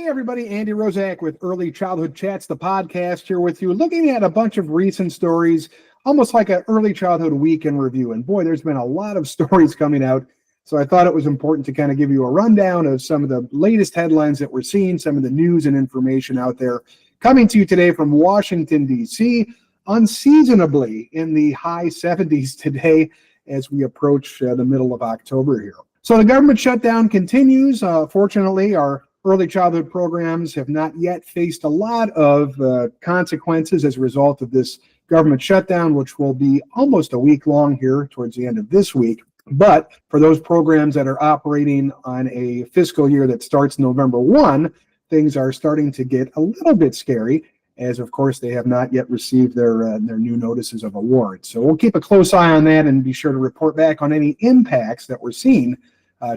Hey everybody, Andy Roszak with Early Childhood Chats, the podcast here with you, looking at a bunch of recent stories, almost like an early childhood week in review. And boy, there's been a lot of stories coming out. So I thought it was important to kind of give you a rundown of some of the latest headlines that we're seeing, some of the news and information out there. Coming to you today from Washington, D.C., unseasonably in the high 70s today as we approach the middle of October here. So the government shutdown continues. Fortunately, our early childhood programs have not yet faced a lot of consequences as a result of this government shutdown, which will be almost a week long here towards the end of this week. But for those programs that are operating on a fiscal year that starts November 1, things are starting to get a little bit scary, as of course they have not yet received their new notices of award. So we'll keep a close eye on that and be sure to report back on any impacts that we're seeing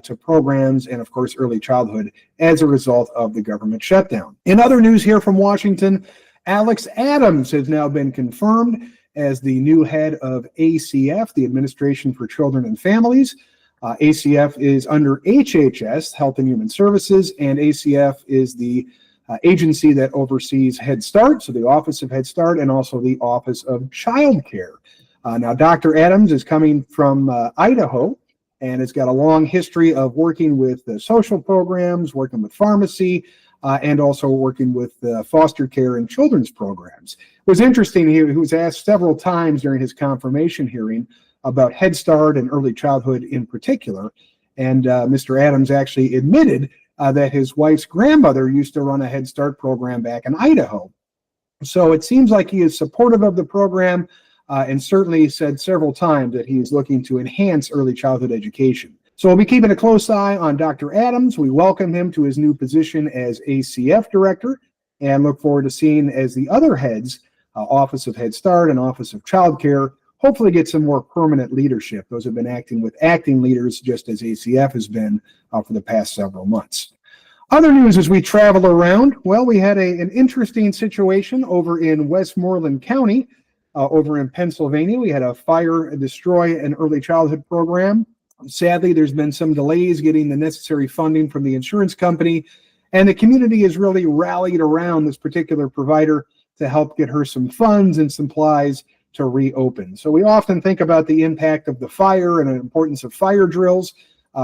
to programs and, of course, early childhood as a result of the government shutdown. In other news here from Washington, Alex Adams has now been confirmed as the new head of ACF, the Administration for Children and Families. ACF is under HHS, Health and Human Services, and ACF is the agency that oversees Head Start, so the Office of Head Start, and also the Office of Childcare. Now, Dr. Adams is coming from Idaho, and has got a long history of working with social programs, working with pharmacy, and also working with foster care and children's programs. It was interesting, he was asked several times during his confirmation hearing about Head Start and early childhood in particular, and Mr. Adams actually admitted that his wife's grandmother used to run a Head Start program back in Idaho. So it seems like he is supportive of the program, and certainly said several times that he is looking to enhance early childhood education. So we'll be keeping a close eye on Dr. Adams. We welcome him to his new position as ACF director and look forward to seeing as the other heads, Office of Head Start and Office of Childcare, hopefully get some more permanent leadership. Those have been acting with acting leaders just as ACF has been for the past several months. Other news as we travel around, well, we had an interesting situation over in Westmoreland County. Over in Pennsylvania, we had a fire destroy an early childhood program. Sadly, there's been some delays getting the necessary funding from the insurance company, and the community has really rallied around this particular provider to help get her some funds and supplies to reopen. So we often think about the impact of the fire and the importance of fire drills.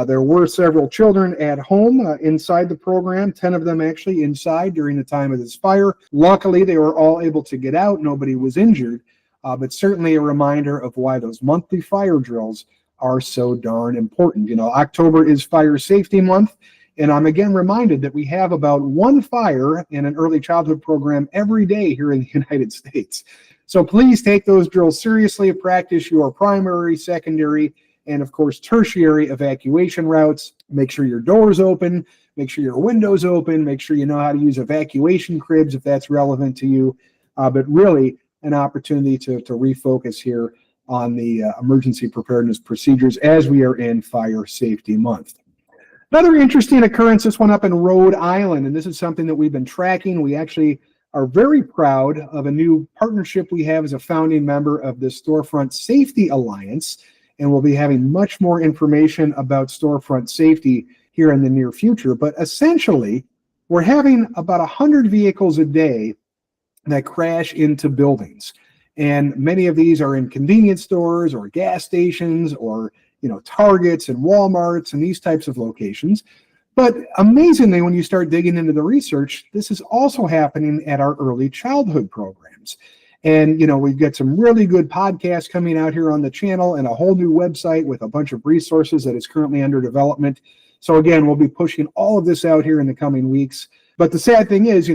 There were several children at home inside the program, 10 of them actually inside during the time of this fire. Luckily, they were all able to get out. Nobody was injured. But certainly a reminder of why those monthly fire drills are so darn important. You know, October is Fire Safety Month, and I'm again reminded that we have about one fire in an early childhood program every day here in the United States. So please take those drills seriously, practice your primary, secondary, and of course tertiary evacuation routes. Make sure your doors open, make sure your windows open, make sure you know how to use evacuation cribs if that's relevant to you, but really an opportunity to refocus here on the emergency preparedness procedures as we are in Fire Safety Month. Another interesting occurrence, this one up in Rhode Island, and this is something that we've been tracking. We actually are very proud of a new partnership we have as a founding member of the Storefront Safety Alliance, and we'll be having much more information about Storefront Safety here in the near future. But essentially, we're having about 100 vehicles a day that crash into buildings. And many of these are in convenience stores or gas stations or, Targets and Walmarts and these types of locations. But amazingly, when you start digging into the research, this is also happening at our early childhood programs. And, we've got some really good podcasts coming out here on the channel and a whole new website with a bunch of resources that is currently under development. So again, we'll be pushing all of this out here in the coming weeks. But the sad thing is,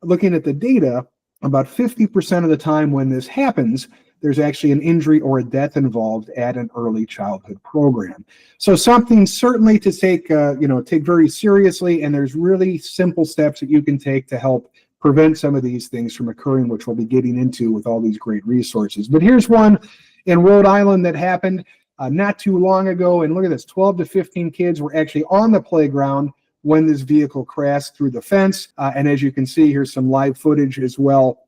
looking at the data, about 50% of the time when this happens, there's actually an injury or a death involved at an early childhood program. So something certainly to take very seriously, and there's really simple steps that you can take to help prevent some of these things from occurring, which we'll be getting into with all these great resources. But here's one in Rhode Island that happened not too long ago, and look at this, 12 to 15 kids were actually on the playground when this vehicle crashed through the fence. And as you can see, here's some live footage as well.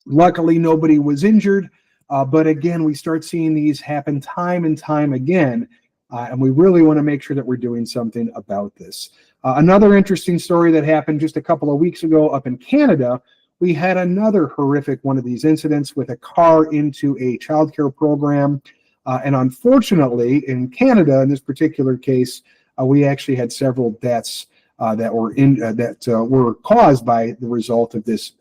Luckily, nobody was injured. But again, we start seeing these happen time and time again And we really want to make sure that we're doing something about this. Another interesting story that happened just a couple of weeks ago up in Canada, we had another horrific one of these incidents with a car into a childcare program. And unfortunately, in Canada, in this particular case, we actually had several deaths that were caused by the result of this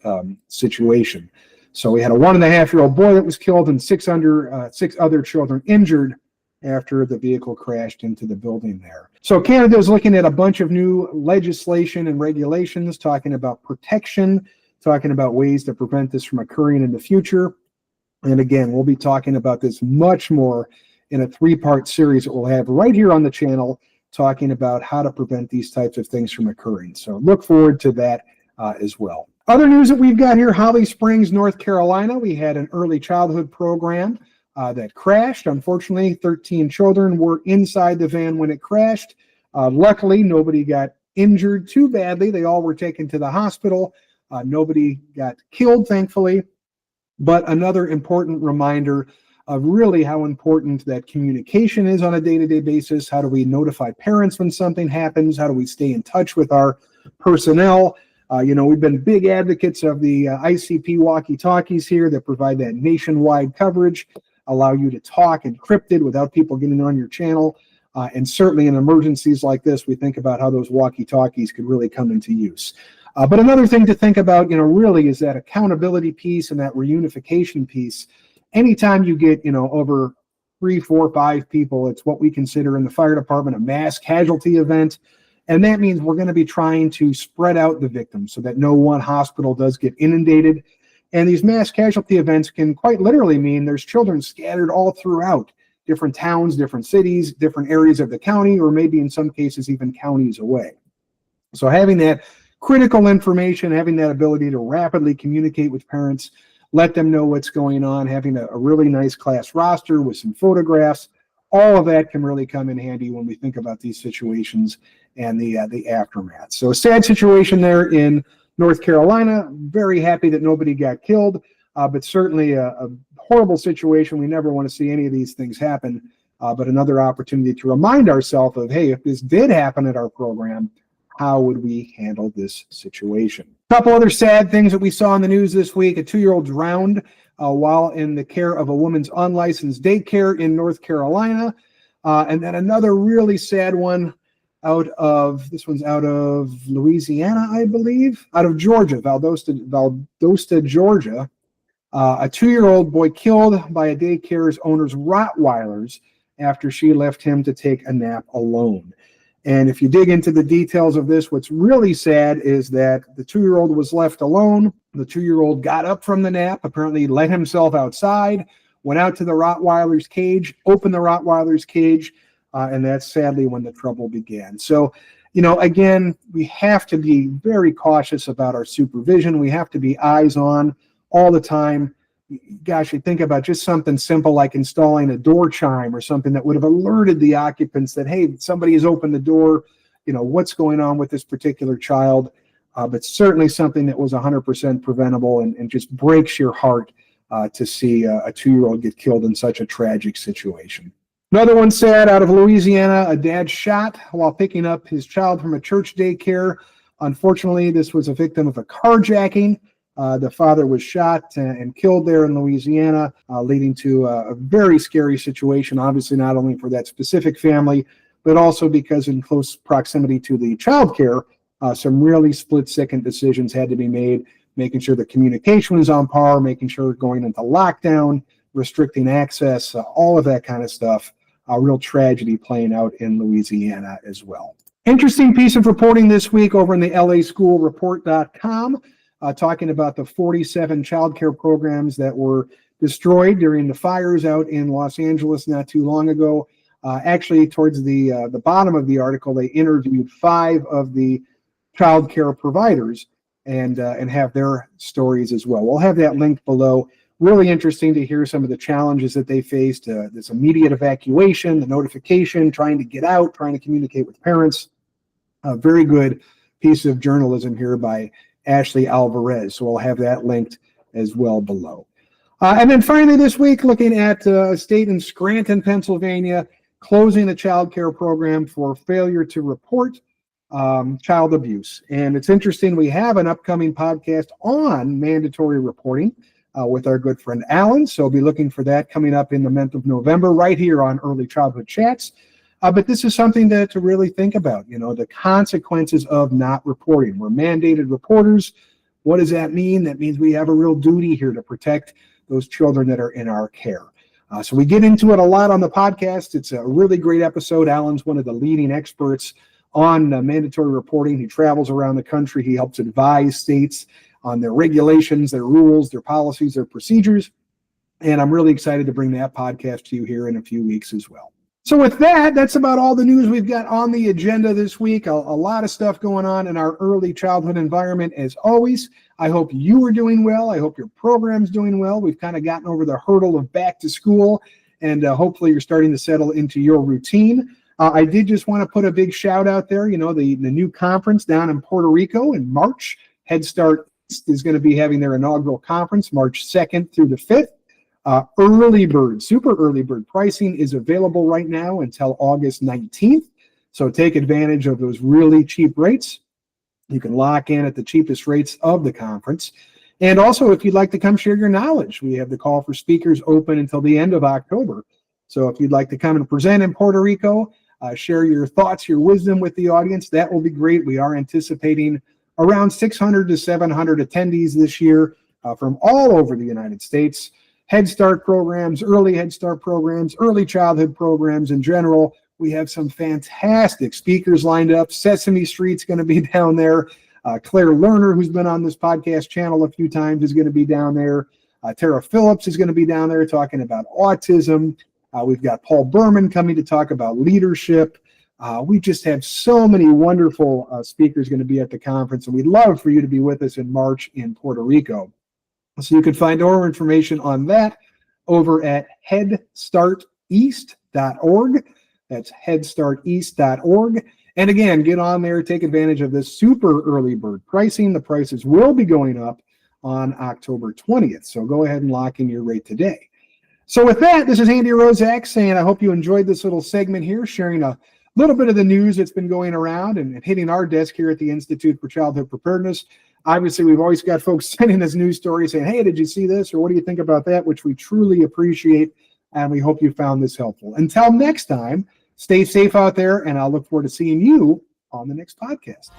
situation. So we had a 1.5-year-old boy that was killed and six other children injured after the vehicle crashed into the building there. So Canada is looking at a bunch of new legislation and regulations, talking about protection, talking about ways to prevent this from occurring in the future. And again, we'll be talking about this much more in a 3-part series that we'll have right here on the channel, talking about how to prevent these types of things from occurring. So look forward to that as well. Other news that we've got here, Holly Springs, North Carolina, we had an early childhood program that crashed. Unfortunately, 13 children were inside the van when it crashed. Luckily, nobody got injured too badly. They all were taken to the hospital. Nobody got killed, thankfully. But another important reminder of really how important that communication is on a day-to-day basis. How do we notify parents when something happens? How do we stay in touch with our personnel? We've been big advocates of the ICP walkie-talkies here that provide that nationwide coverage, allow you to talk encrypted without people getting on your channel. And certainly in emergencies like this, we think about how those walkie-talkies could really come into use. But another thing to think about, really is that accountability piece and that reunification piece. Anytime you get, over 3, 4, 5 people, it's what we consider in the fire department a mass casualty event. And that means we're going to be trying to spread out the victims so that no one hospital does get inundated. And these mass casualty events can quite literally mean there's children scattered all throughout different towns, different cities, different areas of the county, or maybe in some cases even counties away. So having that critical information, having that ability to rapidly communicate with parents, let them know what's going on, having a really nice class roster with some photographs, all of that can really come in handy when we think about these situations and the aftermath. So a sad situation there in North Carolina. Very happy that nobody got killed, but certainly a horrible situation. We never want to see any of these things happen, but another opportunity to remind ourselves of, hey, if this did happen at our program, how would we handle this situation? A couple other sad things that we saw in the news this week. A 2-year-old drowned while in the care of a woman's unlicensed daycare in North Carolina. And then another really sad one out of Louisiana, I believe, out of Georgia, Valdosta, Georgia. A 2-year-old boy killed by a daycare's owner's Rottweilers after she left him to take a nap alone. And if you dig into the details of this, what's really sad is that the 2-year-old was left alone. The 2-year-old got up from the nap, apparently let himself outside, went out to the Rottweiler's cage, opened the Rottweiler's cage, and that's sadly when the trouble began. So, again, we have to be very cautious about our supervision. We have to be eyes on all the time. Gosh, you think about just something simple like installing a door chime or something that would have alerted the occupants that, hey, somebody has opened the door, what's going on with this particular child. But certainly something that was 100% preventable and just breaks your heart to see a 2-year-old get killed in such a tragic situation. Another one sad out of Louisiana, a dad shot while picking up his child from a church daycare. Unfortunately, this was a victim of a carjacking. The father was shot and killed there in Louisiana, leading to a very scary situation, obviously not only for that specific family, but also because in close proximity to the childcare, some really split-second decisions had to be made, making sure the communication was on par, making sure going into lockdown, restricting access, all of that kind of stuff. A real tragedy playing out in Louisiana as well. Interesting piece of reporting this week over in the LASchoolReport.com. Talking about the 47 childcare programs that were destroyed during the fires out in Los Angeles not too long ago. Actually, towards the bottom of the article, they interviewed 5 of the childcare providers and have their stories as well. We'll have that linked below. Really interesting to hear some of the challenges that they faced. This immediate evacuation, the notification, trying to get out, trying to communicate with parents. A very good piece of journalism here by Ashley Alvarez. So we'll have that linked as well below. And then finally this week, looking at a state in Scranton, Pennsylvania, closing the child care program for failure to report child abuse. And it's interesting, we have an upcoming podcast on mandatory reporting with our good friend Alan. So be looking for that coming up in the month of November right here on Early Childhood Chats. But this is something to really think about, the consequences of not reporting. We're mandated reporters. What does that mean? That means we have a real duty here to protect those children that are in our care. So we get into it a lot on the podcast. It's a really great episode. Alan's one of the leading experts on mandatory reporting. He travels around the country. He helps advise states on their regulations, their rules, their policies, their procedures. And I'm really excited to bring that podcast to you here in a few weeks as well. So with that, that's about all the news we've got on the agenda this week. A lot of stuff going on in our early childhood environment as always. I hope you are doing well. I hope your program's doing well. We've kind of gotten over the hurdle of back to school, and hopefully you're starting to settle into your routine. I did just want to put a big shout out there. The new conference down in Puerto Rico in March. Head Start is going to be having their inaugural conference March 2nd through the 5th. Early bird, super early bird pricing is available right now until August 19th. So take advantage of those really cheap rates. You can lock in at the cheapest rates of the conference. And also, if you'd like to come share your knowledge, we have the call for speakers open until the end of October. So if you'd like to come and present in Puerto Rico, share your thoughts, your wisdom with the audience, that will be great. We are anticipating around 600 to 700 attendees this year from all over the United States. Head Start programs, early Head Start programs, early childhood programs in general. We have some fantastic speakers lined up. Sesame Street's going to be down there. Claire Lerner, who's been on this podcast channel a few times, is going to be down there. Tara Phillips is going to be down there talking about autism. We've got Paul Berman coming to talk about leadership. We just have so many wonderful speakers going to be at the conference, and we'd love for you to be with us in March in Puerto Rico. So you can find more information on that over at headstarteast.org. That's headstarteast.org. And again, get on there, take advantage of this super early bird pricing. The prices will be going up on October 20th. So go ahead and lock in your rate today. So with that, this is Andy Roszak saying I hope you enjoyed this little segment here, sharing a little bit of the news that's been going around and hitting our desk here at the Institute for Childhood Preparedness. Obviously, we've always got folks sending us news stories saying, hey, did you see this? Or what do you think about that? Which we truly appreciate. And we hope you found this helpful. Until next time, stay safe out there. And I'll look forward to seeing you on the next podcast.